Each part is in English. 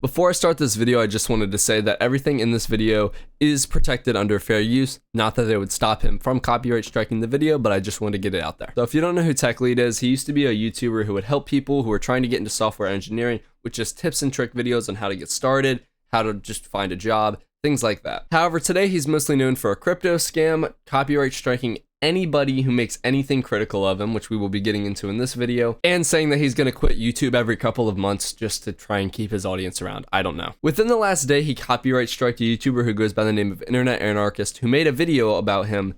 Before I start this video, I just wanted to say that everything in this video is protected under fair use. Not that it would stop him from copyright striking the video, but I just wanted to get it out there. So if you don't know who TechLead is, he used to be a YouTuber who would help people who are trying to get into software engineering with just tips and trick videos on how to get started, how to just find a job, things like that. However, today he's mostly known for a crypto scam, copyright striking anybody who makes anything critical of him, which we will be getting into in this video, and saying that he's going to quit YouTube every couple of months just to try and keep his audience around. I don't know. Within the last day, he copyright struck a YouTuber who goes by the name of Internet Anarchist, who made a video about him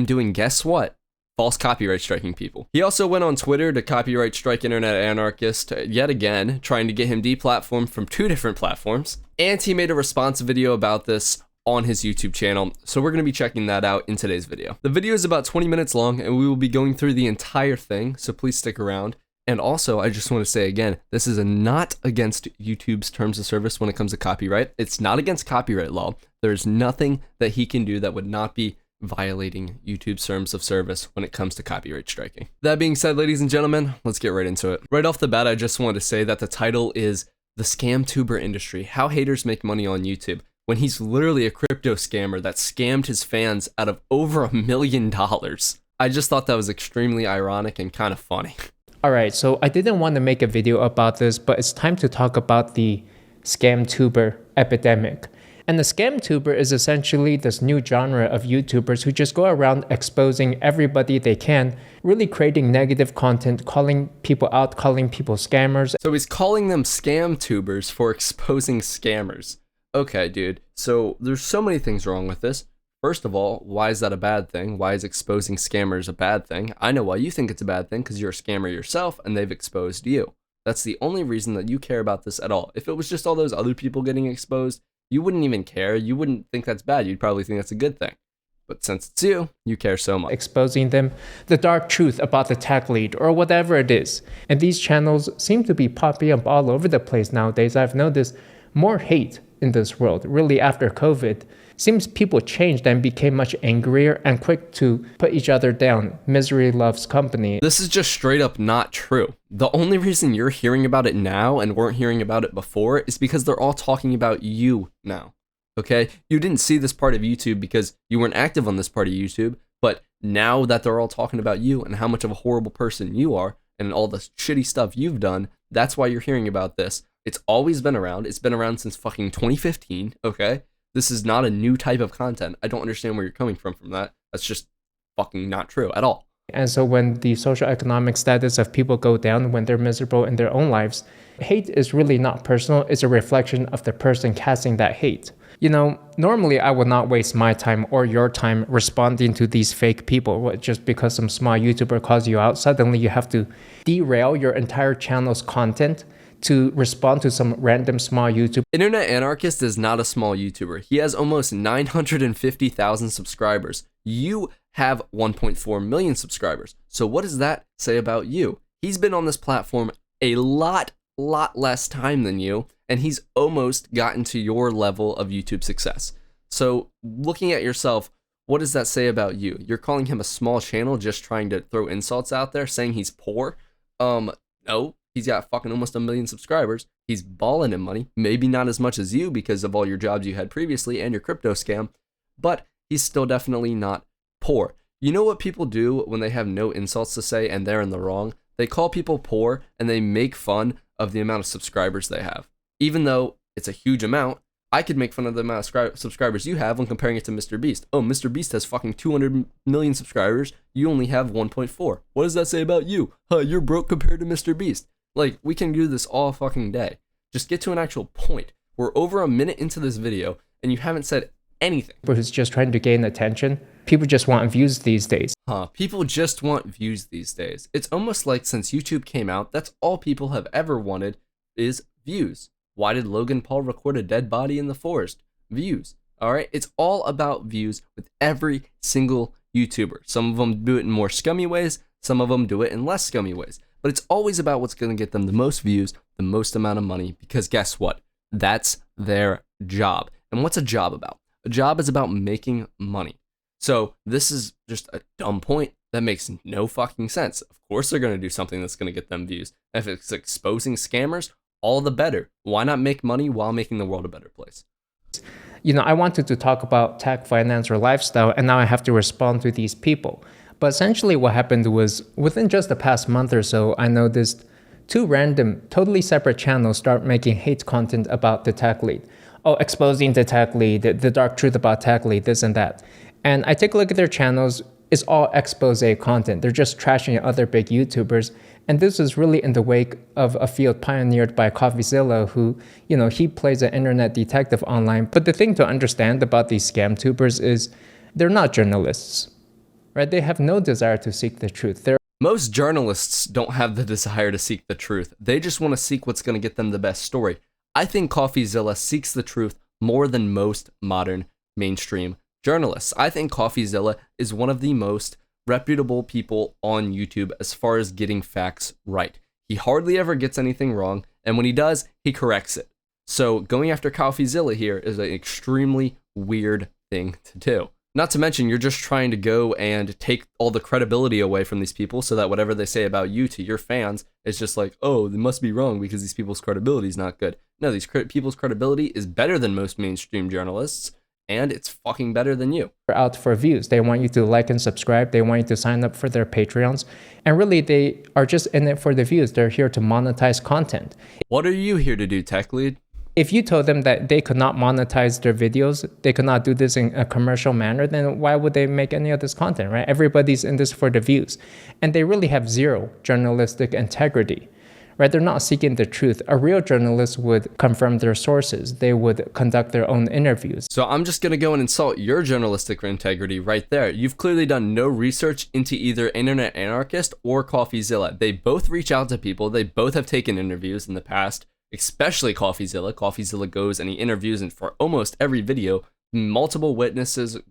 doing, guess what? False copyright striking people. He also went on Twitter to copyright strike Internet Anarchist yet again, trying to get him deplatformed from 2 different platforms. And he made a response video about this on his YouTube channel, so we're going to be checking that out in today's video. The video is about 20 minutes long, and we will be going through the entire thing, so please stick around. And also, I just want to say again, this is not against YouTube's terms of service when it comes to copyright. It's not against copyright law. There's nothing that he can do that would not be violating YouTube's terms of service when it comes to copyright striking. That being said, ladies and gentlemen, let's get right into it. Right off the bat, I just wanted to say that the title is The Scam Tuber Industry, How Haters Make Money on YouTube, when he's literally a crypto scammer that scammed his fans out of over $1 million. I just thought that was extremely ironic and kind of funny. Alright, so I didn't want to make a video about this, but it's time to talk about the scam tuber epidemic. And the scam tuber is essentially this new genre of YouTubers who just go around exposing everybody they can, really creating negative content, calling people out, calling people scammers. So he's calling them scam tubers for exposing scammers. Okay, dude, so there's so many things wrong with this. First of all, why is that a bad thing? Why is exposing scammers a bad thing? I know why you think it's a bad thing, because you're a scammer yourself and they've exposed you. That's the only reason that you care about this at all. If it was just all those other people getting exposed, you wouldn't even care. You wouldn't think that's bad. You'd probably think that's a good thing. But since it's you, you care so much. Exposing them, the dark truth about the TechLead or whatever it is. And these channels seem to be popping up all over the place nowadays. I've noticed more hate in this world. Really, after COVID, seems people changed and became much angrier and quick to put each other down. Misery loves company. This is just straight up not true. The only reason you're hearing about it now and weren't hearing about it before is because they're all talking about you now. Okay? You didn't see this part of YouTube because you weren't active on this part of YouTube, but now that they're all talking about you and how much of a horrible person you are and all the shitty stuff you've done, that's why you're hearing about this. It's always been around. It's been around since fucking 2015, okay? This is not a new type of content. I don't understand where you're coming from that. That's just fucking not true at all. And so when the social economic status of people go down, when they're miserable in their own lives, hate is really not personal. It's a reflection of the person casting that hate. You know, normally I would not waste my time or your time responding to these fake people. Just because some small YouTuber calls you out, suddenly you have to derail your entire channel's content to respond to some random small YouTuber. Internet Anarchist is not a small YouTuber. He has almost 950,000 subscribers. You have 1.4 million subscribers. So what does that say about you? He's been on this platform a lot less time than you, and he's almost gotten to your level of YouTube success. So looking at yourself, what does that say about you? You're calling him a small channel just trying to throw insults out there, saying he's poor? No. He's got fucking almost 1 million subscribers. He's balling in money. Maybe not as much as you because of all your jobs you had previously and your crypto scam, but he's still definitely not poor. You know what people do when they have no insults to say and they're in the wrong? They call people poor and they make fun of the amount of subscribers they have. Even though it's a huge amount, I could make fun of the amount of subscribers you have when comparing it to Mr. Beast. Oh, Mr. Beast has fucking 200 million subscribers. You only have 1.4. What does that say about you? You're broke compared to Mr. Beast. Like, we can do this all fucking day. Just get to an actual point. We're over a minute into this video, and you haven't said anything. But who's just trying to gain attention. People just want views these days. People just want views these days. It's almost like since YouTube came out, that's all people have ever wanted is views. Why did Logan Paul record a dead body in the forest? Views. Alright? It's all about views with every single YouTuber. Some of them do it in more scummy ways. Some of them do it in less scummy ways. But it's always about what's going to get them the most views, the most amount of money, because guess what? That's their job. And what's a job about? A job is about making money. So this is just a dumb point that makes no fucking sense. Of course they're going to do something that's going to get them views. And if it's exposing scammers, all the better. Why not make money while making the world a better place? I wanted to talk about tech, finance, or lifestyle, and now I have to respond to these people. But essentially what happened was, within just the past month or so, I noticed two random, totally separate channels start making hate content about the TechLead. Oh, exposing the TechLead, the dark truth about TechLead, this and that. And I take a look at their channels, it's all expose content. They're just trashing other big YouTubers. And this is really in the wake of a field pioneered by CoffeeZilla, who, he plays an internet detective online. But the thing to understand about these scam tubers is they're not journalists, right? They have no desire to seek the truth. Most journalists don't have the desire to seek the truth. They just want to seek what's going to get them the best story. I think CoffeeZilla seeks the truth more than most modern mainstream journalists. I think CoffeeZilla is one of the most reputable people on YouTube as far as getting facts right. He hardly ever gets anything wrong, and when he does, he corrects it. So going after CoffeeZilla here is an extremely weird thing to do. Not to mention, you're just trying to go and take all the credibility away from these people so that whatever they say about you to your fans is just like, oh, they must be wrong because these people's credibility is not good. No, these people's credibility is better than most mainstream journalists, and it's fucking better than you. They're out for views. They want you to like and subscribe. They want you to sign up for their Patreons. And really, they are just in it for the views. They're here to monetize content. What are you here to do, TechLead? If you told them that they could not monetize their videos, they could not do this in a commercial manner, then why would they make any of this content, right? Everybody's in this for the views. And they really have zero journalistic integrity, right? They're not seeking the truth. A real journalist would confirm their sources. They would conduct their own interviews. So I'm just going to go and insult your journalistic integrity right there. You've clearly done no research into either Internet Anarchist or CoffeeZilla. They both reach out to people. They both have taken interviews in the past. Especially CoffeeZilla. CoffeeZilla goes and he interviews, and for almost every video, multiple witnesses,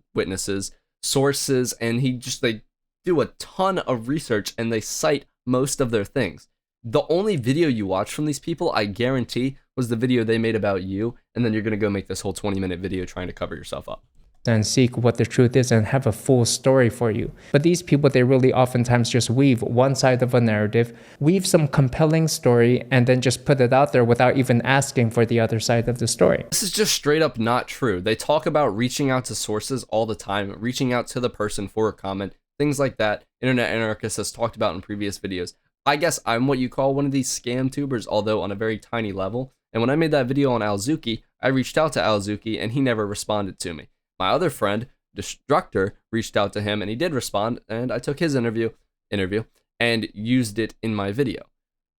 sources, and they do a ton of research and they cite most of their things. The only video you watch from these people, I guarantee, was the video they made about you, and then you're gonna go make this whole 20-minute video trying to cover yourself up. And seek what the truth is and have a full story for you. But these people, they really oftentimes just weave one side of a narrative, weave some compelling story, and then just put it out there without even asking for the other side of the story. This is just straight up not true. They talk about reaching out to sources all the time, reaching out to the person for a comment, things like that. Internet Anarchist has talked about in previous videos. I guess I'm what you call one of these scam tubers, although on a very tiny level. And when I made that video on Alzuki, I reached out to Alzuki and he never responded to me. My other friend, Destructor, reached out to him and he did respond, and I took his interview and used it in my video.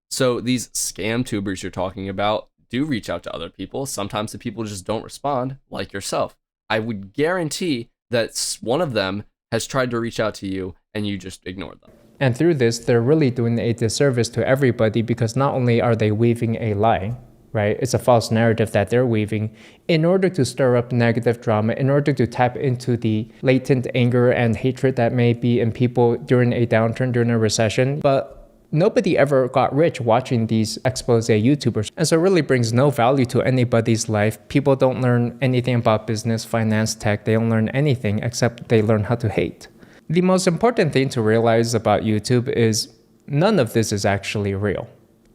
So these scam tubers you're talking about do reach out to other people. Sometimes the people just don't respond, like yourself. I would guarantee that one of them has tried to reach out to you and you just ignored them. And through this, they're really doing a disservice to everybody, because not only are they weaving a lie, right? It's a false narrative that they're weaving in order to stir up negative drama, in order to tap into the latent anger and hatred that may be in people during a downturn, during a recession. But nobody ever got rich watching these expose YouTubers. And so it really brings no value to anybody's life. People don't learn anything about business, finance, tech. They don't learn anything except they learn how to hate. The most important thing to realize about YouTube is none of this is actually real.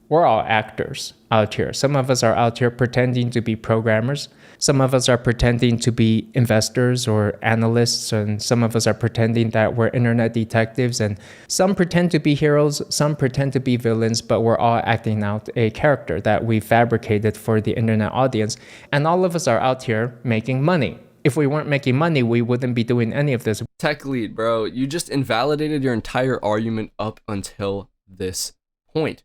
We're all actors out here. Some of us are out here pretending to be programmers. Some of us are pretending to be investors or analysts. And some of us are pretending that we're internet detectives. And some pretend to be heroes. Some pretend to be villains. But we're all acting out a character that we fabricated for the internet audience. And all of us are out here making money. If we weren't making money, we wouldn't be doing any of this. TechLead, bro, you just invalidated your entire argument up until this point.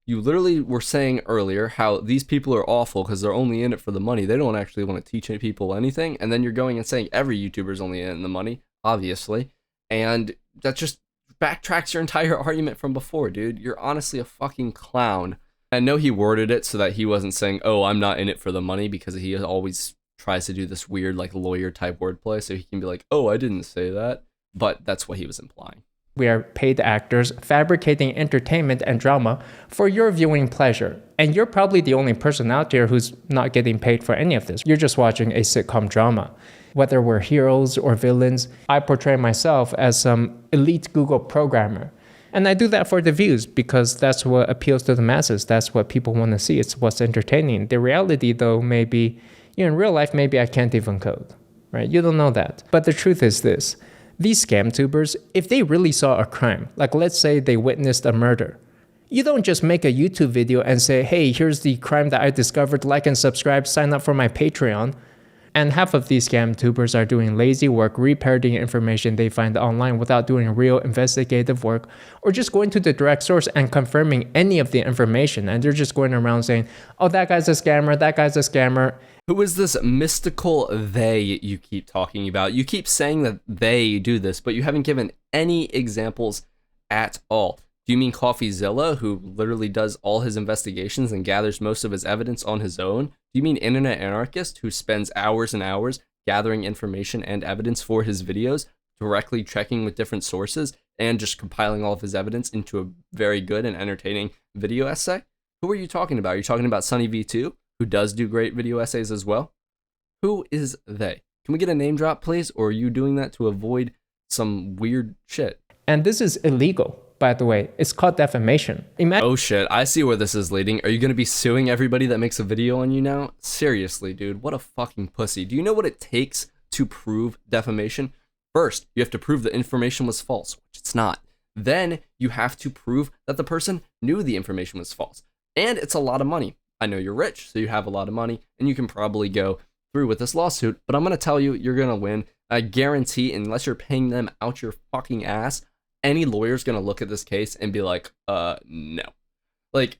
You literally were saying earlier how these people are awful because they're only in it for the money. They don't actually want to teach people anything. And then you're going and saying every YouTuber is only in the money, obviously. And that just backtracks your entire argument from before, dude. You're honestly a fucking clown. I know he worded it so that he wasn't saying, oh, I'm not in it for the money, because he always tries to do this weird like lawyer type wordplay. So he can be like, oh, I didn't say that. But that's what he was implying. We are paid actors fabricating entertainment and drama for your viewing pleasure. And you're probably the only person out there who's not getting paid for any of this. You're just watching a sitcom drama. Whether we're heroes or villains, I portray myself as some elite Google programmer. And I do that for the views because that's what appeals to the masses. That's what people want to see. It's what's entertaining. The reality, though, maybe, in real life, maybe I can't even code, right? You don't know that. But the truth is this. These scam tubers, if they really saw a crime, like let's say they witnessed a murder, you don't just make a YouTube video and say, hey, here's the crime that I discovered, like and subscribe, sign up for my Patreon. And half of these scam tubers are doing lazy work, reparroting information they find online without doing real investigative work, or just going to the direct source and confirming any of the information. And they're just going around saying, oh, that guy's a scammer, that guy's a scammer. Who is this mystical they you keep talking about? You keep saying that they do this, but you haven't given any examples at all. Do you mean CoffeeZilla, who literally does all his investigations and gathers most of his evidence on his own? Do you mean Internet Anarchist, who spends hours and hours gathering information and evidence for his videos, directly checking with different sources, and just compiling all of his evidence into a very good and entertaining video essay? Who are you talking about? Are you talking about Sunny V2, who does do great video essays as well? Who is they? Can we get a name drop, please? Or are you doing that to avoid some weird shit? And this is illegal. By the way, it's called defamation. Oh shit, I see where this is leading. Are you gonna be suing everybody that makes a video on you now? Seriously, dude, what a fucking pussy. Do you know what it takes to prove defamation? First, you have to prove the information was false, which it's not. Then, you have to prove that the person knew the information was false. And it's a lot of money. I know you're rich, so you have a lot of money, and you can probably go through with this lawsuit, but I'm gonna tell you, you're gonna win. I guarantee, unless you're paying them out your fucking ass, any lawyer's gonna look at this case and be like, no. Like,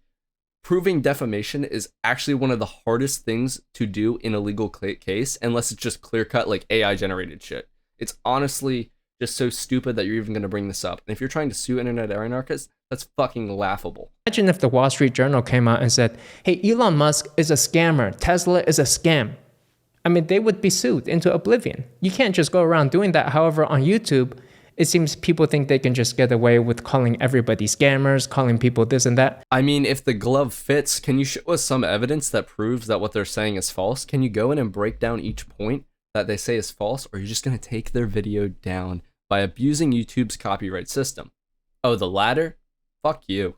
proving defamation is actually one of the hardest things to do in a legal case, unless it's just clear-cut, like, AI-generated shit. It's honestly just so stupid that you're even gonna bring this up. And if you're trying to sue Internet Anarchists, that's fucking laughable. Imagine if the Wall Street Journal came out and said, hey, Elon Musk is a scammer, Tesla is a scam. I mean, they would be sued into oblivion. You can't just go around doing that. However, on YouTube, it seems people think they can just get away with calling everybody scammers, calling people this and that. I mean, if the glove fits, can you show us some evidence that proves that what they're saying is false? Can you go in and break down each point that they say is false? Or are you just going to take their video down by abusing YouTube's copyright system? Oh, the latter? Fuck you.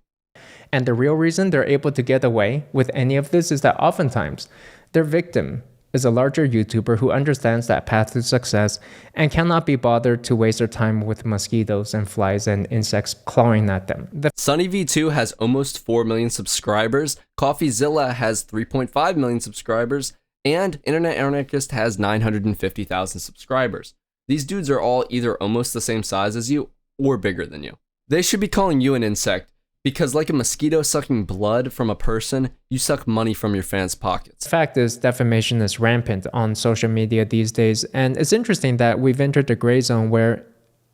And the real reason they're able to get away with any of this is that oftentimes their victim is a larger YouTuber who understands that path to success and cannot be bothered to waste their time with mosquitoes and flies and insects clawing at them. Sunny V2 has almost 4 million subscribers, CoffeeZilla has 3.5 million subscribers, and Internet Anarchist has 950,000 subscribers. These dudes are all either almost the same size as you or bigger than you. They should be calling you an insect, because like a mosquito sucking blood from a person, you suck money from your fans' pockets. The fact is, defamation is rampant on social media these days, and it's interesting that we've entered the gray zone where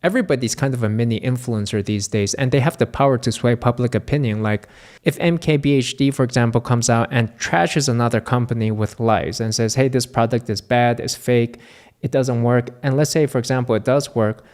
everybody's kind of a mini influencer these days, and they have the power to sway public opinion. Like, if MKBHD, for example, comes out and trashes another company with lies and says, hey, this product is bad, it's fake, it doesn't work, and let's say, for example, it does work,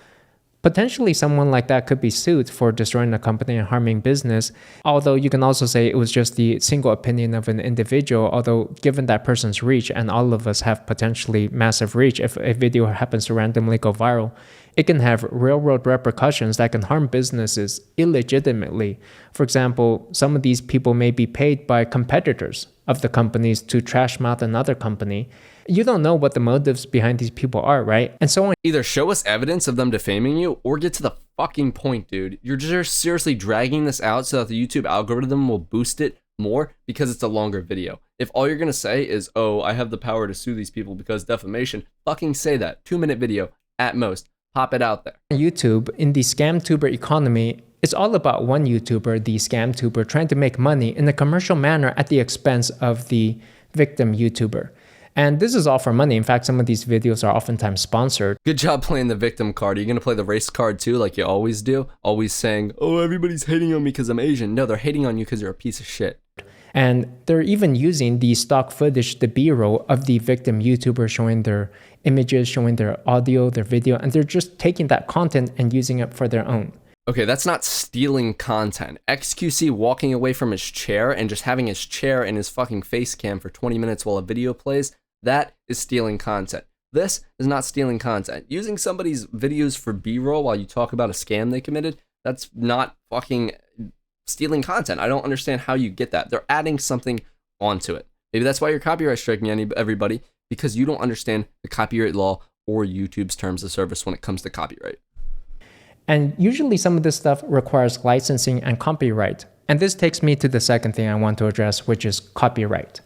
potentially someone like that could be sued for destroying a company and harming business. Although you can also say it was just the single opinion of an individual, although given that person's reach, and all of us have potentially massive reach, if a video happens to randomly go viral, it can have real-world repercussions that can harm businesses illegitimately. For example, some of these people may be paid by competitors of the companies to trash mouth another company. You don't know what the motives behind these people are, right? And so on. Either show us evidence of them defaming you or get to the fucking point, dude. You're just seriously dragging this out so that the YouTube algorithm will boost it more because it's a longer video. If all you're gonna say is, oh, I have the power to sue these people because defamation, fucking say that. 2-minute video at most. Pop it out there. YouTube, in the scam tuber economy, it's all about one YouTuber, the scam tuber, trying to make money in a commercial manner at the expense of the victim YouTuber. And this is all for money. In fact, some of these videos are oftentimes sponsored. Good job playing the victim card. Are you going to play the race card too, like you always do? Always saying, oh, everybody's hating on me because I'm Asian. No, they're hating on you because you're a piece of shit. And they're even using the stock footage, the B-roll of the victim YouTuber, showing their images, showing their audio, their video, and they're just taking that content and using it for their own. Okay, that's not stealing content. XQC walking away from his chair and just having his chair in his fucking face cam for 20 minutes while a video plays, that is stealing content. This is not stealing content. Using somebody's videos for B-roll while you talk about a scam they committed, That's not fucking stealing content. I don't understand how you get that. They're adding something onto it. Maybe that's why you're copyright striking everybody, because you don't understand the copyright law or YouTube's terms of service when it comes to copyright. And usually some of this stuff requires licensing and copyright. And this takes me to the second thing I want to address, which is copyright.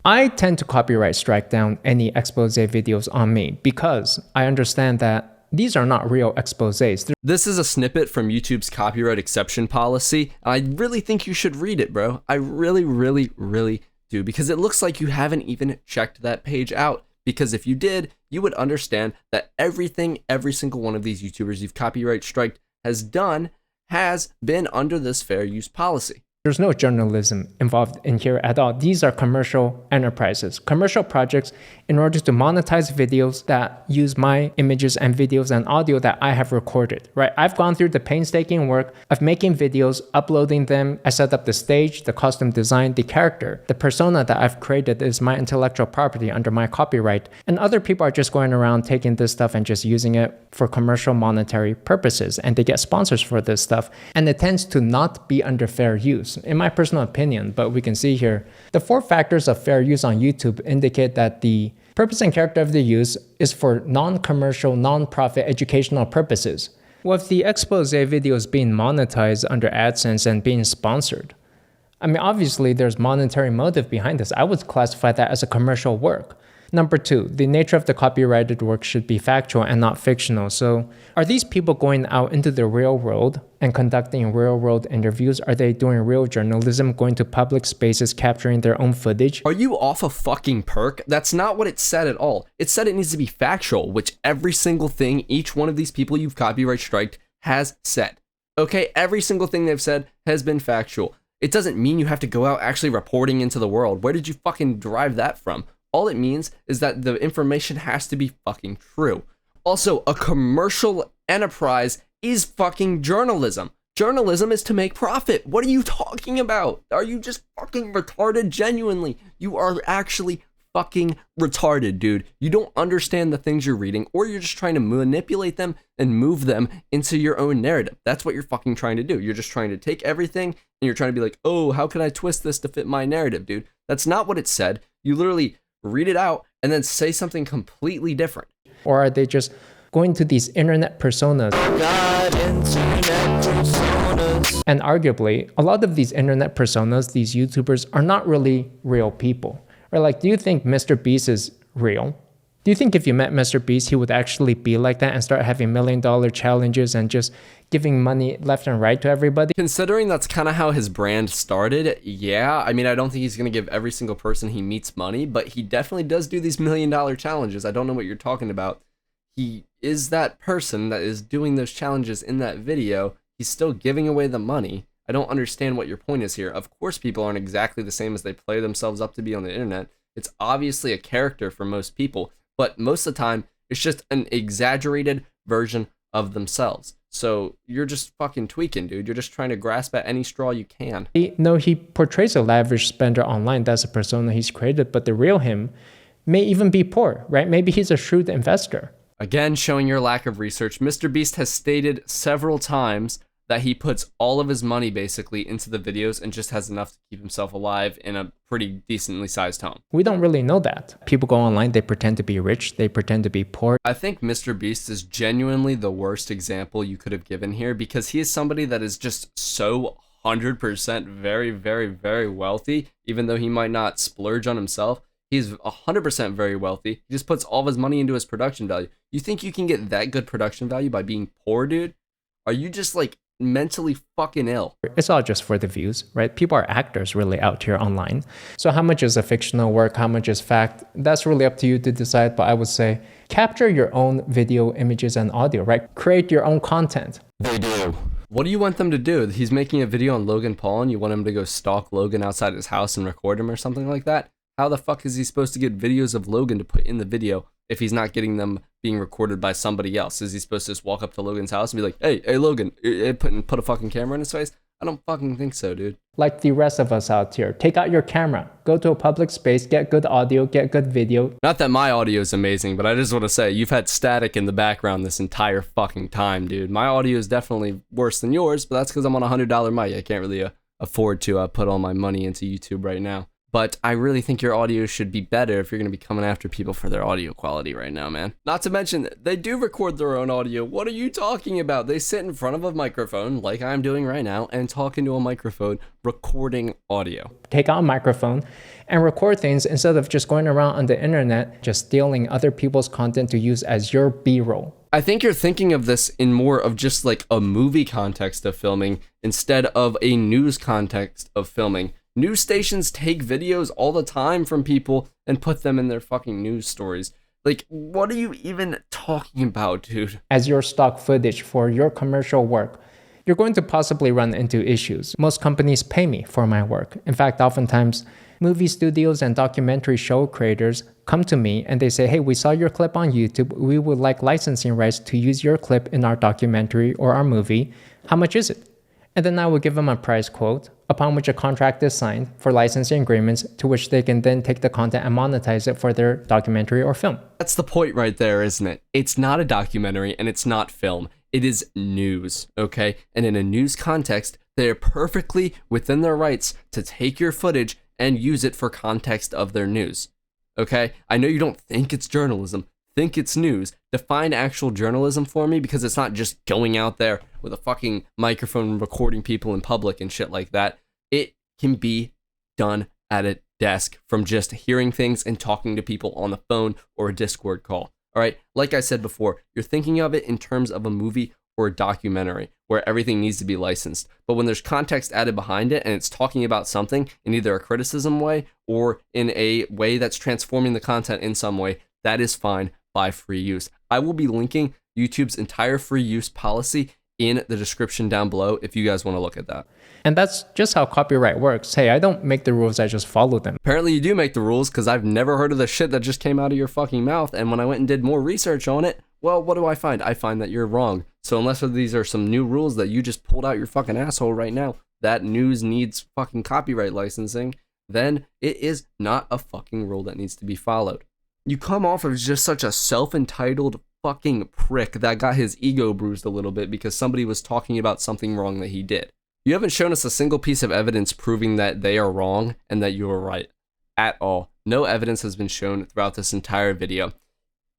I tend to copyright strike down any expose videos on me because I understand that these are not real exposés. This is a snippet from YouTube's copyright exception policy. I really think you should read it, bro. I really, really, really do, because it looks like you haven't even checked that page out. Because if you did, you would understand that everything every single one of these YouTubers you've copyright striked has done has been under this fair use policy. There's no journalism involved in here at all. These are commercial enterprises, commercial projects in order to monetize videos that use my images and videos and audio that I have recorded, right? I've gone through the painstaking work of making videos, uploading them. I set up the stage, the costume design, the character. The persona that I've created is my intellectual property under my copyright. And other people are just going around taking this stuff and just using it for commercial monetary purposes. And they get sponsors for this stuff. And it tends to not be under fair use, in my personal opinion. But we can see here, the 4 factors of fair use on YouTube indicate that the purpose and character of the use is for non-commercial, non-profit educational purposes. With the expose videos being monetized under AdSense and being sponsored, I mean, obviously there's monetary motive behind this. I would classify that as a commercial work. Number 2, the nature of the copyrighted work should be factual and not fictional. So are these people going out into the real world and conducting real world interviews? Are they doing real journalism, going to public spaces, capturing their own footage? Are you off a fucking perk? That's not what it said at all. It said it needs to be factual, which every single thing each one of these people you've copyright striked has said. Okay, every single thing they've said has been factual. It doesn't mean you have to go out actually reporting into the world. Where did you fucking derive that from? All it means is that the information has to be fucking true. Also, a commercial enterprise is fucking journalism. Journalism is to make profit. What are you talking about? Are you just fucking retarded? Genuinely, you are actually fucking retarded, dude. You don't understand the things you're reading, or you're just trying to manipulate them and move them into your own narrative. That's what you're fucking trying to do. You're just trying to take everything and you're trying to be like, oh, how can I twist this to fit my narrative, dude? That's not what it said. You literally read it out and then say something completely different. Or are they just going to these internet personas? And arguably, a lot of these internet personas, these YouTubers, are not really real people. Or like, do you think Mr. Beast is real? Do you think if you met Mr. Beast, he would actually be like that and start having $1 million challenges and just giving money left and right to everybody? Considering that's kind of how his brand started, yeah. I mean, I don't think he's going to give every single person he meets money, but he definitely does do these $1 million challenges. I don't know what you're talking about. He is that person that is doing those challenges in that video. He's still giving away the money. I don't understand what your point is here. Of course, people aren't exactly the same as they play themselves up to be on the internet. It's obviously a character for most people, but most of the time, it's just an exaggerated version of themselves. So you're just fucking tweaking, dude. You're just trying to grasp at any straw you can. No, he portrays a lavish spender online. That's a persona he's created, but the real him may even be poor, right? Maybe he's a shrewd investor. Again, showing your lack of research, Mr. Beast has stated several times that he puts all of his money basically into the videos and just has enough to keep himself alive in a pretty decently sized home. We don't really know that. People go online, they pretend to be rich, they pretend to be poor. I think Mr. Beast is genuinely the worst example you could have given here, because he is somebody that is just so 100% very, very, very wealthy, even though he might not splurge on himself. He's 100% very wealthy. He just puts all of his money into his production value. You think you can get that good production value by being poor, dude? Are you just like mentally fucking ill? It's all just for the views, right? People are actors really out here online. So how much is a fictional work? How much is fact? That's really up to you to decide. But I would say capture your own video, images, and audio, right? Create your own content. They do. What do you want them to do? He's making a video on Logan Paul and you want him to go stalk Logan outside his house and record him or something like that? How the fuck is he supposed to get videos of Logan to put in the video if he's not getting them being recorded by somebody else? Is he supposed to just walk up to Logan's house and be like, hey Logan, put a fucking camera in his face? I don't fucking think so, dude. Like the rest of us out here. Take out your camera, go to a public space, get good audio, get good video. Not that my audio is amazing, but I just want to say you've had static in the background this entire fucking time, dude. My audio is definitely worse than yours, but that's because I'm on a $100 mic. I can't really afford to put all my money into YouTube right now. But I really think your audio should be better if you're going to be coming after people for their audio quality right now, man. Not to mention, they do record their own audio. What are you talking about? They sit in front of a microphone, like I'm doing right now, and talk into a microphone, recording audio. Take out a microphone and record things instead of just going around on the internet, just stealing other people's content to use as your B-roll. I think you're thinking of this in more of just like a movie context of filming instead of a news context of filming. News stations take videos all the time from people and put them in their fucking news stories. Like, what are you even talking about, dude? As your stock footage for your commercial work, you're going to possibly run into issues. Most companies pay me for my work. In fact, oftentimes, movie studios and documentary show creators come to me and they say, hey, we saw your clip on YouTube. We would like licensing rights to use your clip in our documentary or our movie. How much is it? And then I will give them a price quote, upon which a contract is signed for licensing agreements to which they can then take the content and monetize it for their documentary or film. That's the point right there, isn't it? It's not a documentary and it's not film. It is news, okay? And in a news context, they're perfectly within their rights to take your footage and use it for context of their news, okay? I know you don't think it's journalism, think it's news. Define actual journalism for me, because it's not just going out there with a fucking microphone and recording people in public and shit like that. It can be done at a desk from just hearing things and talking to people on the phone or a Discord call. All right, like I said before, you're thinking of it in terms of a movie or a documentary where everything needs to be licensed. But when there's context added behind it and it's talking about something in either a criticism way or in a way that's transforming the content in some way, that is fine by free use. I will be linking YouTube's entire free use policy in the description down below if you guys want to look at that. And that's just how copyright works. Hey, I don't make the rules, I just follow them. Apparently you do make the rules, because I've never heard of the shit that just came out of your fucking mouth, and when I went and did more research on it, well, what do I find? I find that you're wrong. So unless these are some new rules that you just pulled out your fucking asshole right now, that news needs fucking copyright licensing, then it is not a fucking rule that needs to be followed. You come off as just such a self-entitled fucking prick that got his ego bruised a little bit because somebody was talking about something wrong that he did. You haven't shown us a single piece of evidence proving that they are wrong and that you are right at all. No evidence has been shown throughout this entire video.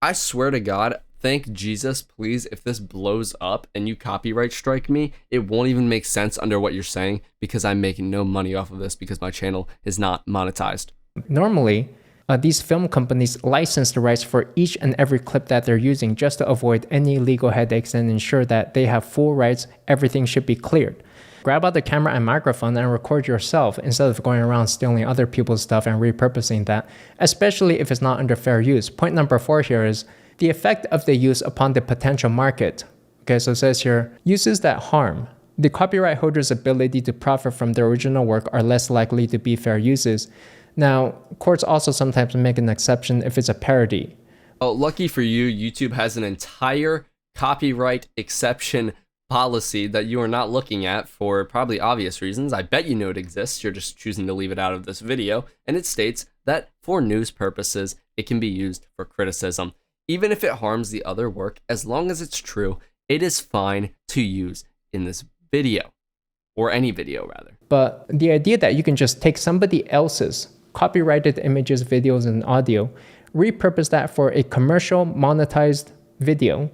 I swear to God, thank Jesus, please, if this blows up and you copyright strike me, it won't even make sense under what you're saying because I'm making no money off of this because my channel is not monetized. Normally, these film companies license the rights for each and every clip that they're using just to avoid any legal headaches and ensure that they have full rights. Everything should be cleared. Grab out the camera and microphone and record yourself instead of going around stealing other people's stuff and repurposing that, especially if it's not under fair use. Point number 4 here is the effect of the use upon the potential market. Okay, so it says here, uses that harm. The copyright holder's ability to profit from the original work are less likely to be fair uses. Now, courts also sometimes make an exception if it's a parody. Oh, lucky for you, YouTube has an entire copyright exception policy that you are not looking at for probably obvious reasons. I bet you know it exists, you're just choosing to leave it out of this video, and it states that for news purposes, it can be used for criticism. Even if it harms the other work, as long as it's true, it is fine to use in this video, or any video rather. But the idea that you can just take somebody else's copyrighted images, videos, and audio, repurpose that for a commercial monetized video,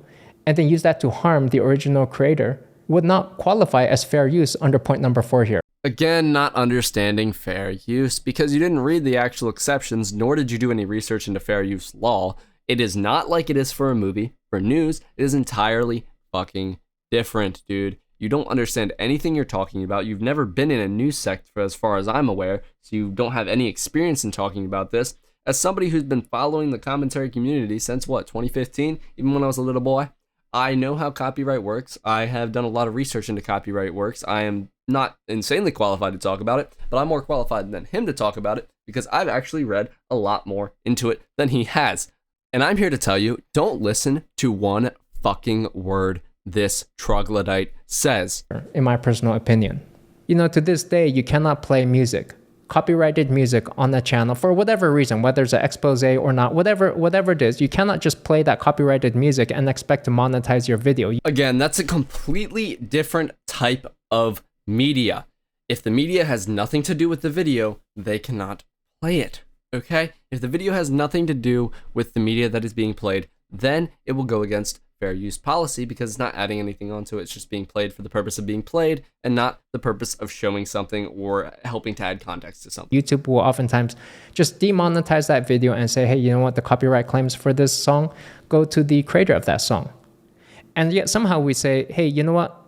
and then use that to harm the original creator would not qualify as fair use under point number 4 here. Again, not understanding fair use because you didn't read the actual exceptions, nor did you do any research into fair use law. It is not like it is for a movie. For news, it is entirely fucking different, dude. You don't understand anything you're talking about. You've never been in a news sector as far as I'm aware, so you don't have any experience in talking about this. As somebody who's been following the commentary community since, 2015, even when I was a little boy, I know how copyright works. I have done a lot of research into copyright works. I am not insanely qualified to talk about it, but I'm more qualified than him to talk about it because I've actually read a lot more into it than he has. And I'm here to tell you, don't listen to one fucking word this troglodyte says. In my personal opinion. To this day, you cannot play music, copyrighted music on a channel for whatever reason, whether it's an expose or not, whatever it is. You cannot just play that copyrighted music and expect to monetize your video. Again, that's a completely different type of media. If the media has nothing to do with the video, they cannot play it, okay? If the video has nothing to do with the media that is being played, then it will go against fair use policy because it's not adding anything onto it. It's just being played for the purpose of being played and not the purpose of showing something or helping to add context to something. YouTube will oftentimes just demonetize that video and say, hey, you know what, the copyright claims for this song go to the creator of that song. And yet somehow we say, hey, you know what,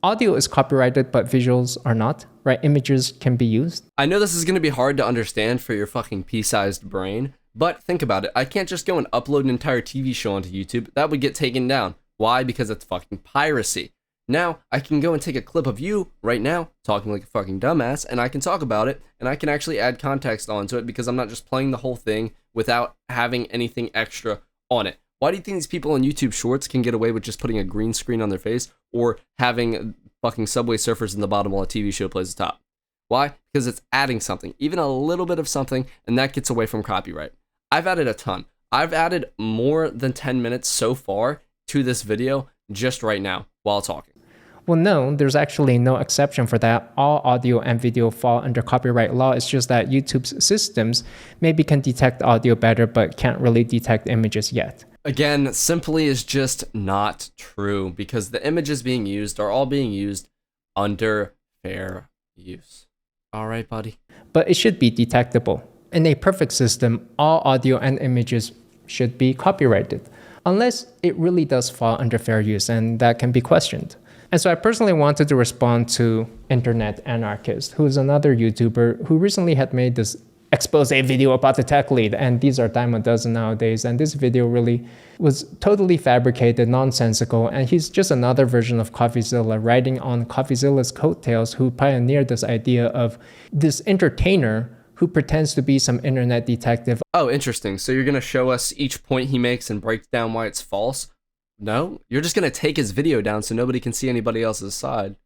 audio is copyrighted, but visuals are not, right? Images can be used. I know this is going to be hard to understand for your fucking pea-sized brain, but think about it. I can't just go and upload an entire TV show onto YouTube. That would get taken down. Why? Because it's fucking piracy. Now, I can go and take a clip of you right now talking like a fucking dumbass, and I can talk about it, and I can actually add context onto it because I'm not just playing the whole thing without having anything extra on it. Why do you think these people on YouTube Shorts can get away with just putting a green screen on their face or having fucking Subway Surfers in the bottom while a TV show plays the top? Why? Because it's adding something, even a little bit of something, and that gets away from copyright. I've added a ton. I've added more than 10 minutes so far to this video just right now while talking. Well, no, there's actually no exception for that. All audio and video fall under copyright law. It's just that YouTube's systems maybe can detect audio better, but can't really detect images yet. Again, simply is just not true because the images being used are all being used under fair use. All right, buddy. But it should be detectable. In a perfect system, all audio and images should be copyrighted, unless it really does fall under fair use, and that can be questioned. And so I personally wanted to respond to Internet Anarchist, who is another YouTuber who recently had made this expose video about the TechLead, and these are dime a dozen nowadays, and this video really was totally fabricated, nonsensical, and he's just another version of CoffeeZilla riding on CoffeeZilla's coattails, who pioneered this idea of this entertainer who pretends to be some internet detective. Oh, interesting. So you're going to show us each point he makes and break down why it's false? No? You're just going to take his video down so nobody can see anybody else's side.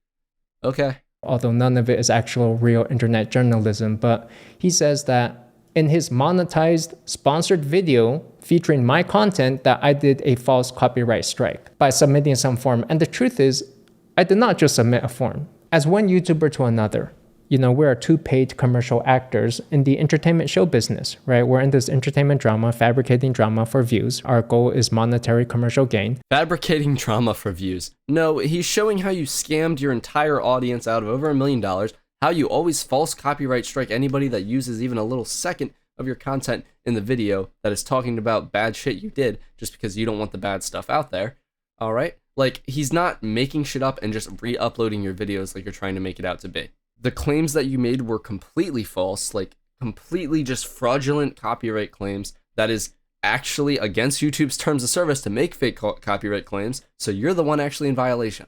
Okay. Although none of it is actual real internet journalism, but he says that in his monetized sponsored video featuring my content that I did a false copyright strike by submitting some form. And the truth is, I did not just submit a form. As one YouTuber to another, we are two paid commercial actors in the entertainment show business, right? We're in this entertainment drama, fabricating drama for views. Our goal is monetary commercial gain. Fabricating drama for views. No, he's showing how you scammed your entire audience out of over $1 million, how you always false copyright strike anybody that uses even a little second of your content in the video that is talking about bad shit you did just because you don't want the bad stuff out there. All right? Like, he's not making shit up and just re-uploading your videos like you're trying to make it out to be. The claims that you made were completely false, like completely just fraudulent copyright claims that is actually against YouTube's terms of service to make fake copyright claims, so you're the one actually in violation.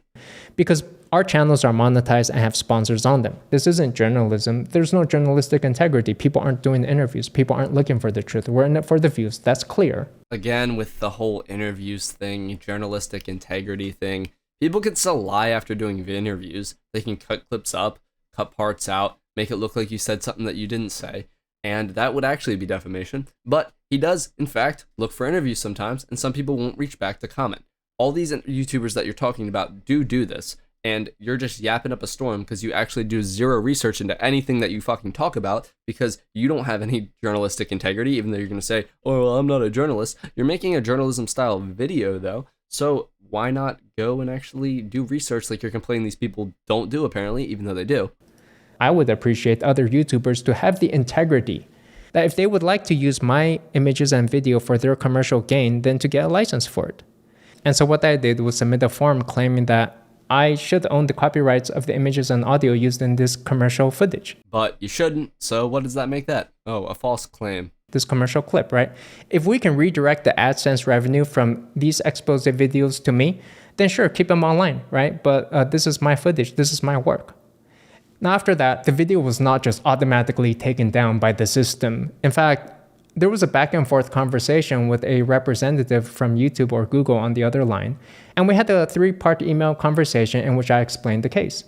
Because our channels are monetized and have sponsors on them. This isn't journalism. There's no journalistic integrity. People aren't doing interviews. People aren't looking for the truth. We're in it for the views. That's clear. Again, with the whole interviews thing, journalistic integrity thing, people can still lie after doing interviews. They can cut clips up, cut parts out, make it look like you said something that you didn't say, and that would actually be defamation. But he does, in fact, look for interviews sometimes, and some people won't reach back to comment. All these YouTubers that you're talking about do this, and you're just yapping up a storm because you actually do zero research into anything that you fucking talk about because you don't have any journalistic integrity, even though you're going to say, oh, well, I'm not a journalist. You're making a journalism style video, though, so why not go and actually do research like you're complaining these people don't do, apparently, even though they do. I would appreciate other YouTubers to have the integrity that if they would like to use my images and video for their commercial gain, then to get a license for it. And so what I did was submit a form claiming that I should own the copyrights of the images and audio used in this commercial footage. But you shouldn't, so what does that make that? Oh, a false claim. This commercial clip, right? If we can redirect the AdSense revenue from these expose videos to me, then sure, keep them online, right? But this is my footage, this is my work. Now after that, the video was not just automatically taken down by the system. In fact, there was a back and forth conversation with a representative from YouTube or Google on the other line, and we had a 3-part email conversation in which I explained the case.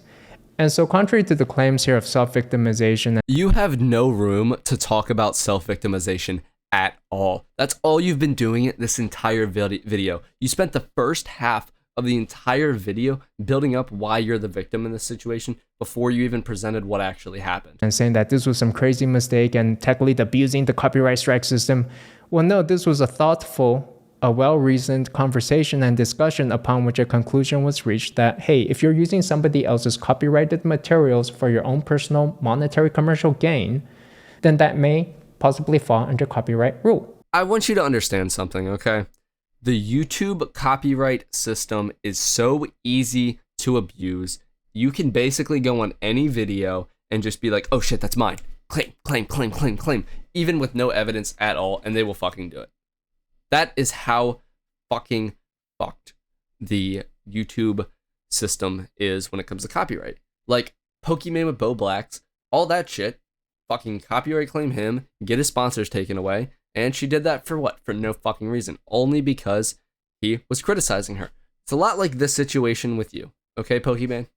And so contrary to the claims here of self-victimization, you have no room to talk about self-victimization at all. That's all you've been doing this entire video. You spent the first half of the entire video building up why you're the victim in this situation before you even presented what actually happened. And saying that this was some crazy mistake and TechLead abusing the copyright strike system. Well, no, this was a thoughtful, a well-reasoned conversation and discussion upon which a conclusion was reached that, hey, if you're using somebody else's copyrighted materials for your own personal monetary commercial gain, then that may possibly fall under copyright rule. I want you to understand something, okay? The YouTube copyright system is so easy to abuse. You can basically go on any video and just be like, oh shit, that's mine. Claim, claim, claim, claim, claim, even with no evidence at all, and they will fucking do it. That is how fucking fucked the YouTube system is when it comes to copyright. Like, Pokemon with Bo Blacks, all that shit, fucking copyright claim him, get his sponsors taken away, and she did that for what? For no fucking reason. Only because he was criticizing her. It's a lot like this situation with you. Okay, Pokemon?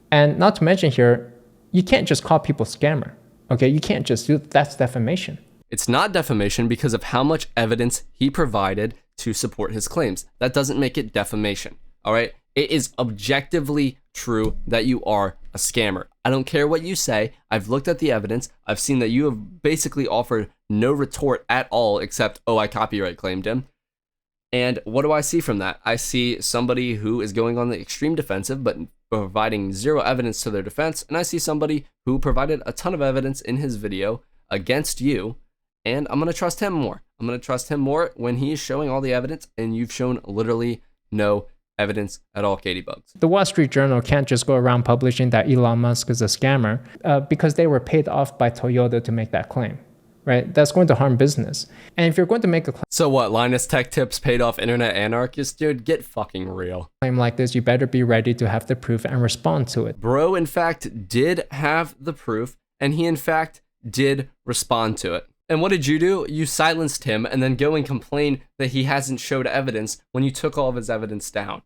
And not to mention here, you can't just call people scammer. Okay, you can't just do that's defamation. It's not defamation because of how much evidence he provided to support his claims. That doesn't make it defamation. All right? It is objectively true that you are a scammer. I don't care what you say. I've looked at the evidence. I've seen that you have basically offered no retort at all except, oh, I copyright claimed him. And what do I see from that? I see somebody who is going on the extreme defensive but providing zero evidence to their defense. And I see somebody who provided a ton of evidence in his video against you. And I'm going to trust him more. I'm going to trust him more when he is showing all the evidence and you've shown literally no evidence at all, Katie Bugs. The Wall Street Journal can't just go around publishing that Elon Musk is a scammer because they were paid off by Toyota to make that claim, right? That's going to harm business. And if you're going to make a So what, Linus Tech Tips paid off internet anarchists? Dude, get fucking real. claim like this, you better be ready to have the proof and respond to it. Bro, in fact, did have the proof, and he, in fact, did respond to it. And what did you do? You silenced him and then go and complain that he hasn't showed evidence when you took all of his evidence down.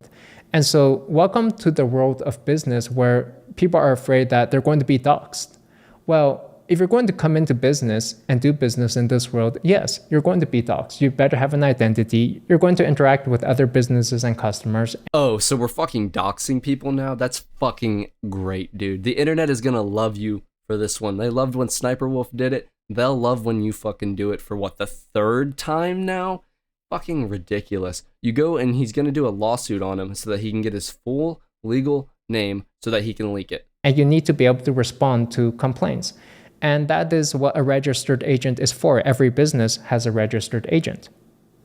And so welcome to the world of business where people are afraid that they're going to be doxxed. Well, if you're going to come into business and do business in this world, yes, you're going to be doxxed. You better have an identity. You're going to interact with other businesses and customers. Oh, so we're fucking doxing people now? That's fucking great, dude. The internet is gonna love you for this one. They loved when Sniper Wolf did it. They'll love when you fucking do it for what, the third time now? Fucking ridiculous. You go and he's gonna do a lawsuit on him so that he can get his full legal name so that he can leak it. And you need to be able to respond to complaints. And that is what a registered agent is for. Every business has a registered agent,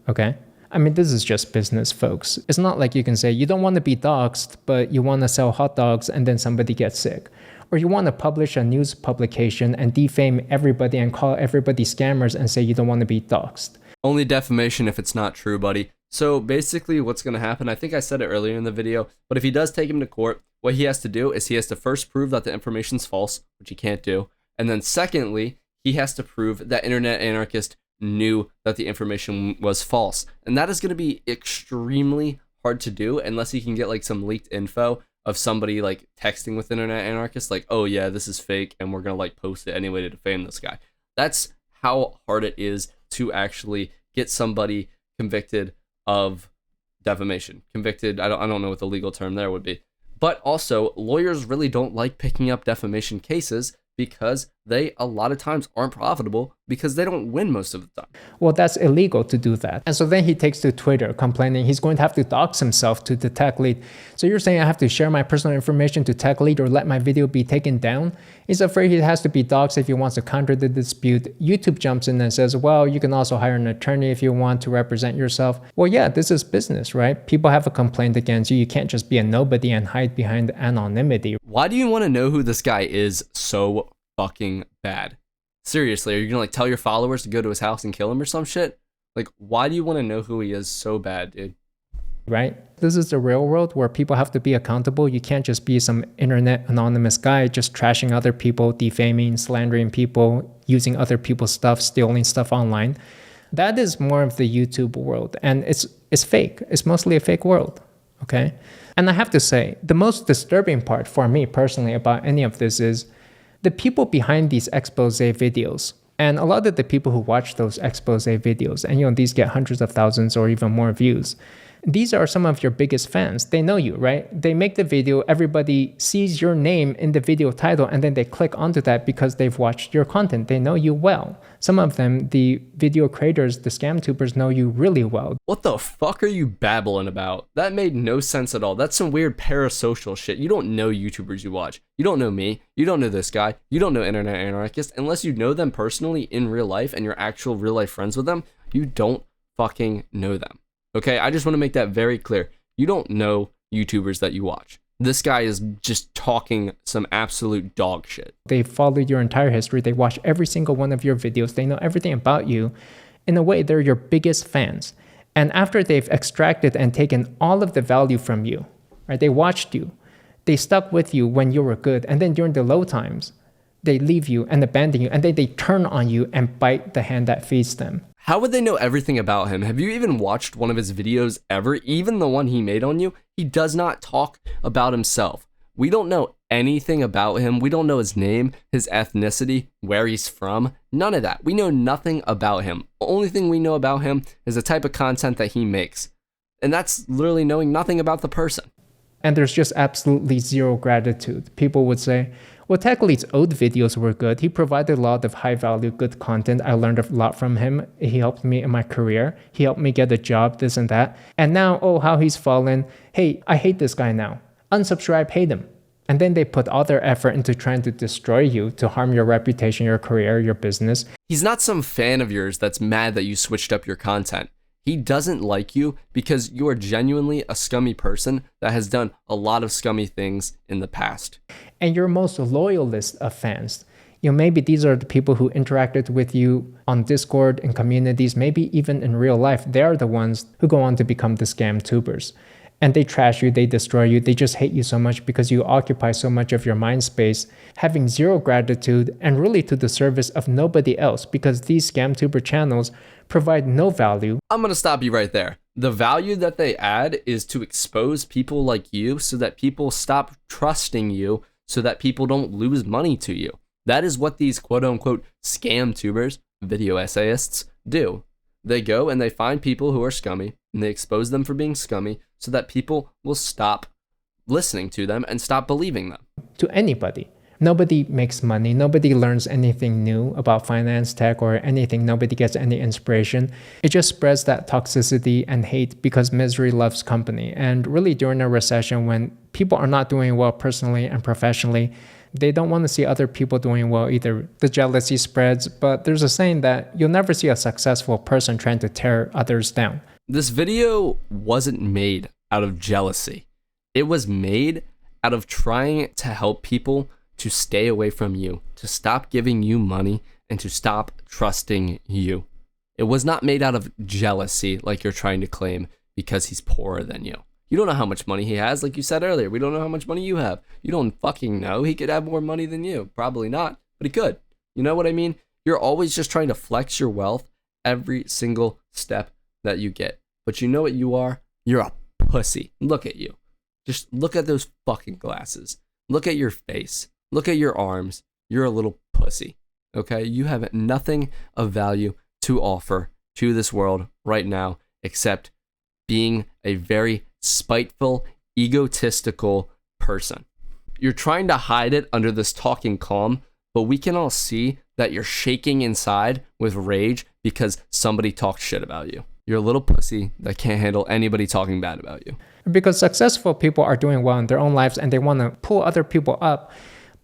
okay? I mean, this is just business, folks. It's not like you can say you don't want to be doxxed, but you want to sell hot dogs and then somebody gets sick. Or you want to publish a news publication and defame everybody and call everybody scammers and say you don't want to be doxxed. Only defamation if it's not true, buddy. So basically what's going to happen, I think I said it earlier in the video, but if he does take him to court, what he has to do is he has to first prove that the information's false, which he can't do. And then secondly, he has to prove that internet anarchist knew that the information was false. And that is going to be extremely hard to do unless he can get like some leaked info of somebody like texting with internet anarchists like, oh yeah, this is fake and we're going to like post it anyway to defame this guy. That's how hard it is to actually get somebody convicted of defamation. Convicted, I don't know what the legal term there would be. But also, lawyers really don't like picking up defamation cases because they a lot of times aren't profitable because they don't win most of the time. Well, that's illegal to do that. And so then he takes to Twitter complaining he's going to have to dox himself to the TechLead. So you're saying I have to share my personal information to TechLead or let my video be taken down? He's afraid he has to be doxxed if he wants to counter the dispute. YouTube jumps in and says, well, you can also hire an attorney if you want to represent yourself. Well, yeah, this is business, right? People have a complaint against you. You can't just be a nobody and hide behind anonymity. Why do you want to know who this guy is so fucking bad? Seriously, are you gonna like tell your followers to go to his house and kill him or some shit? Like, why do you want to know who he is so bad, dude? Right? This is the real world where people have to be accountable. You can't just be some internet anonymous guy just trashing other people, defaming, slandering people, using other people's stuff, stealing stuff online. That is more of the YouTube world, and it's fake. It's mostly a fake world. okay? And I have to say, the most disturbing part for me personally about any of this is the people behind these expose videos. And a lot of the people who watch those expose videos, and these get hundreds of thousands or even more views, these are some of your biggest fans. They know you, right? They make the video, everybody sees your name in the video title, and then they click onto that because they've watched your content. They know you well. Some of them, the video creators, the scam tubers, know you really well. What the fuck are you babbling about? That made no sense at all. That's some weird parasocial shit. You don't know YouTubers you watch. You don't know me. You don't know this guy. You don't know Internet Anarchist. Unless you know them personally in real life and you're actual real life friends with them, you don't fucking know them. Okay, I just want to make that very clear. You don't know YouTubers that you watch. This guy is just talking some absolute dog shit. They follow your entire history. They watch every single one of your videos. They know everything about you. In a way, they're your biggest fans. And after they've extracted and taken all of the value from you, right? They watched you. They stuck with you when you were good. And then during the low times, they leave you and abandon you. And then they turn on you and bite the hand that feeds them. How would they know everything about him? Have you even watched one of his videos ever? Even the one he made on you? He does not talk about himself. We don't know anything about him. We don't know his name, his ethnicity, where he's from. None of that. We know nothing about him. The only thing we know about him is the type of content that he makes. And that's literally knowing nothing about the person. And there's just absolutely zero gratitude. People would say, well, TechLead's old videos were good. He provided a lot of high value, good content. I learned a lot from him. He helped me in my career. He helped me get a job, this and that. And now, oh, how he's fallen. Hey, I hate this guy now. Unsubscribe, hate him. And then they put all their effort into trying to destroy you, to harm your reputation, your career, your business. He's not some fan of yours that's mad that you switched up your content. He doesn't like you because you are genuinely a scummy person that has done a lot of scummy things in the past. And your most loyal list of fans, maybe these are the people who interacted with you on Discord and communities, maybe even in real life. They are the ones who go on to become the scam tubers. And they trash you, they destroy you, they just hate you so much because you occupy so much of your mind space, having zero gratitude and really to the service of nobody else because these scam tuber channels provide no value. I'm gonna stop you right there. The value that they add is to expose people like you so that people stop trusting you, so that people don't lose money to you. That is what these quote unquote scam tubers, video essayists, do. They go and they find people who are scummy and they expose them for being scummy so that people will stop listening to them and stop believing them. To anybody. Nobody makes money. Nobody learns anything new about finance, tech, or anything. Nobody gets any inspiration. It just spreads that toxicity and hate because misery loves company. And really during a recession when people are not doing well personally and professionally, they don't want to see other people doing well either. The jealousy spreads, but there's a saying that you'll never see a successful person trying to tear others down. This video wasn't made out of jealousy. It was made out of trying to help people to stay away from you, to stop giving you money, and to stop trusting you. It was not made out of jealousy like you're trying to claim because he's poorer than you. You don't know how much money he has, like you said earlier. We don't know how much money you have. You don't fucking know. He could have more money than you. Probably not, but he could. You know what I mean? You're always just trying to flex your wealth every single step that you get. But you know what you are? You're a pussy. Look at you. Just look at those fucking glasses. Look at your face. Look at your arms. You're a little pussy. Okay? You have nothing of value to offer to this world right now except being a very spiteful, egotistical person. You're trying to hide it under this talking calm, but we can all see that you're shaking inside with rage because somebody talked shit about you. You're a little pussy that can't handle anybody talking bad about you. Because successful people are doing well in their own lives and they want to pull other people up.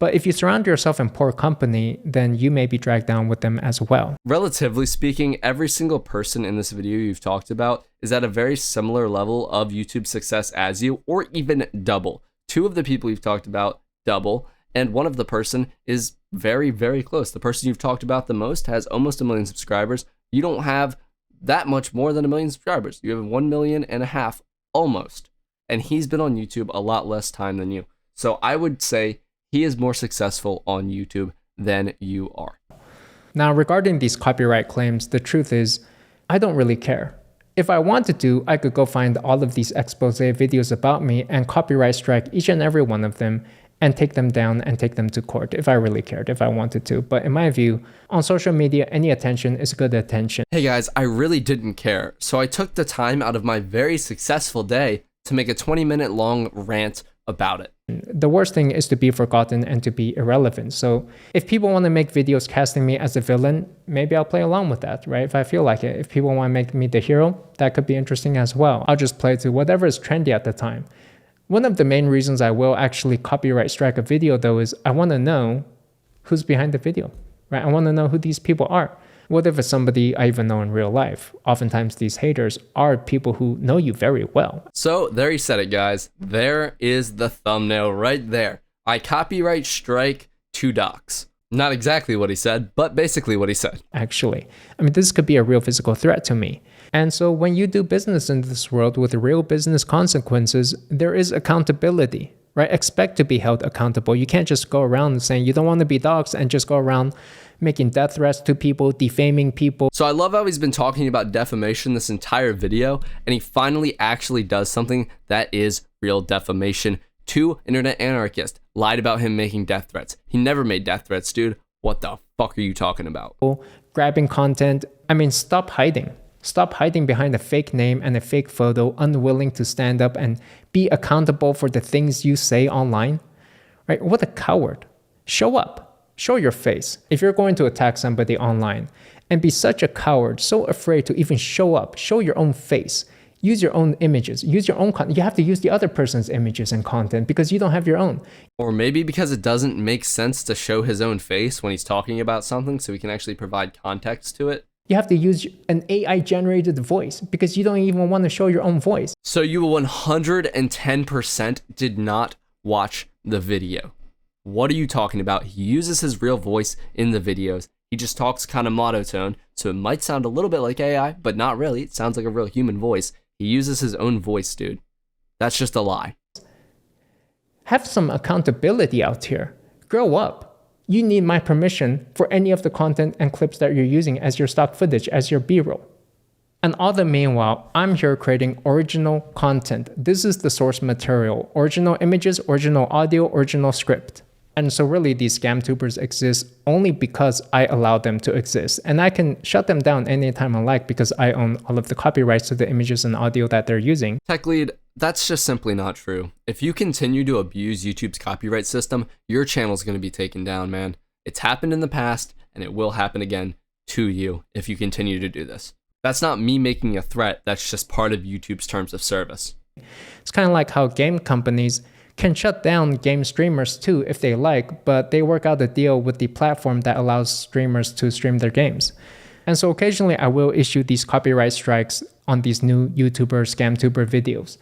But if you surround yourself in poor company, then you may be dragged down with them as well. Relatively speaking, every single person in this video you've talked about is at a very similar level of YouTube success as you, or even double. Two of the people you've talked about, double, and one of the person is very, very close. The person you've talked about the most has almost 1 million subscribers. You don't have that much more than 1 million subscribers. You have 1.5 million almost. And he's been on YouTube a lot less time than you. So I would say he is more successful on YouTube than you are. Now, regarding these copyright claims, the truth is, I don't really care. If I wanted to, I could go find all of these expose videos about me and copyright strike each and every one of them and take them down and take them to court if I really cared, if I wanted to. But in my view, on social media, any attention is good attention. Hey guys, I really didn't care, so I took the time out of my very successful day to make a 20-minute long rant about it. The worst thing is to be forgotten and to be irrelevant. So if people want to make videos casting me as a villain, maybe I'll play along with that, right? If I feel like it. If people want to make me the hero, that could be interesting as well. I'll just play to whatever is trendy at the time. One of the main reasons I will actually copyright strike a video though is I want to know who's behind the video, right? I want to know who these people are. What if it's somebody I even know in real life? Oftentimes these haters are people who know you very well. So there he said it, guys. There is the thumbnail right there. I copyright strike to Dox. Not exactly what he said, but basically what he said. Actually, I mean, this could be a real physical threat to me. And so when you do business in this world with real business consequences, there is accountability, right? Expect to be held accountable. You can't just go around saying you don't want to be doxxed and just go around making death threats to people, defaming people. So I love how he's been talking about defamation this entire video, and he finally actually does something that is real defamation to internet anarchist. Lied about him making death threats. He never made death threats, dude. What the fuck are you talking about? Grabbing content. I mean, stop hiding. Stop hiding behind a fake name and a fake photo, unwilling to stand up and be accountable for the things you say online. Right? What a coward. Show up. Show your face. If you're going to attack somebody online and be such a coward, so afraid to even show up, show your own face, use your own images, use your own content. You have to use the other person's images and content because you don't have your own. Or maybe because it doesn't make sense to show his own face when he's talking about something so he can actually provide context to it. You have to use an AI generated voice because you don't even want to show your own voice. So you 110% did not watch the video. What are you talking about? He uses his real voice in the videos. He just talks kind of monotone, so it might sound a little bit like AI, but not really. It sounds like a real human voice. He uses his own voice, dude. That's just a lie. Have some accountability out here. Grow up. You need my permission for any of the content and clips that you're using as your stock footage, as your B-roll. And all the meanwhile, I'm here creating original content. This is the source material. Original images, original audio, original script. And so really these scam tubers exist only because I allow them to exist. And I can shut them down anytime I like because I own all of the copyrights to the images and audio that they're using. TechLead, that's just simply not true. If you continue to abuse YouTube's copyright system, your channel's going to be taken down, man. It's happened in the past and it will happen again to you if you continue to do this. That's not me making a threat, that's just part of YouTube's terms of service. It's kind of like how game companies can shut down game streamers too if they like, but they work out a deal with the platform that allows streamers to stream their games. And so occasionally I will issue these copyright strikes on these new YouTuber, scam tuber videos.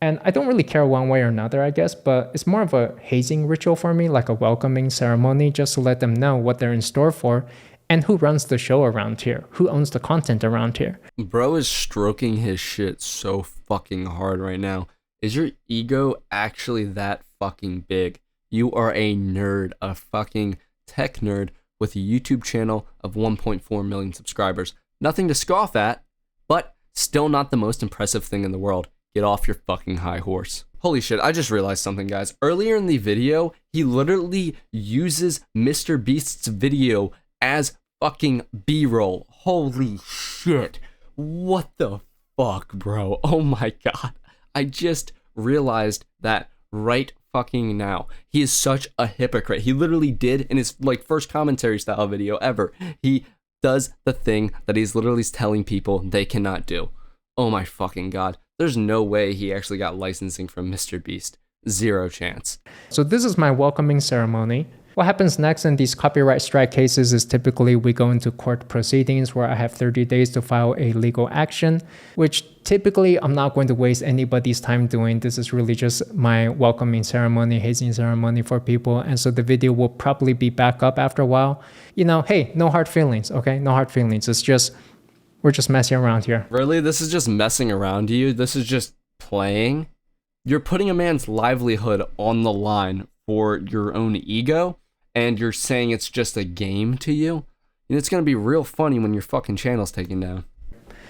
And I don't really care one way or another, I guess, but it's more of a hazing ritual for me, like a welcoming ceremony, just to let them know what they're in store for and who runs the show around here, who owns the content around here. Bro is stroking his shit so fucking hard right now. Is your ego actually that fucking big? You are a nerd, a fucking tech nerd with a YouTube channel of 1.4 million subscribers. Nothing to scoff at, but still not the most impressive thing in the world. Get off your fucking high horse. Holy shit, I just realized something, guys. Earlier in the video, he literally uses Mr. Beast's video as fucking B-roll. Holy shit. What the fuck, bro? Oh my god. I just realized that right fucking now. He is such a hypocrite. He literally did in his first commentary style video ever. He does the thing that he's literally telling people they cannot do. Oh my fucking god. There's no way he actually got licensing from Mr. Beast. Zero chance. So this is my welcoming ceremony. What happens next in these copyright strike cases is typically we go into court proceedings where I have 30 days to file a legal action, which typically I'm not going to waste anybody's time doing. This is really just my welcoming ceremony, hazing ceremony for people. And so the video will probably be back up after a while. You know, hey, no hard feelings, okay? No hard feelings. It's just, we're just messing around here. Really? This is just messing around you? This is just playing? You're putting a man's livelihood on the line for your own ego? And you're saying it's just a game to you? And it's gonna be real funny when your fucking channel's taken down.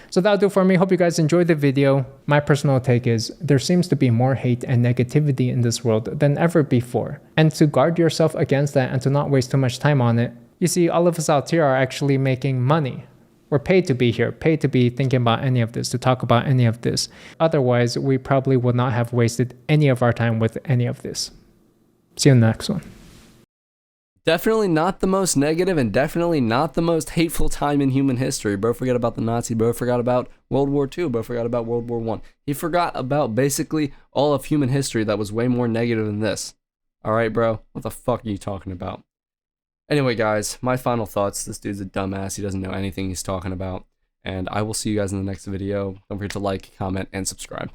So that'll do for me. Hope you guys enjoyed the video. My personal take is there seems to be more hate and negativity in this world than ever before. And to guard yourself against that and to not waste too much time on it, you see, all of us out here are actually making money. We're paid to be here, paid to be thinking about any of this, to talk about any of this. Otherwise, we probably would not have wasted any of our time with any of this. See you in the next one. Definitely not the most negative and definitely not the most hateful time in human history. Bro forgot about the Nazi, bro forgot about World War II, bro forgot about World War I. He forgot about basically all of human history that was way more negative than this. Alright, bro, what the fuck are you talking about? Anyway, guys, my final thoughts. This dude's a dumbass. He doesn't know anything he's talking about. And I will see you guys in the next video. Don't forget to like, comment, and subscribe.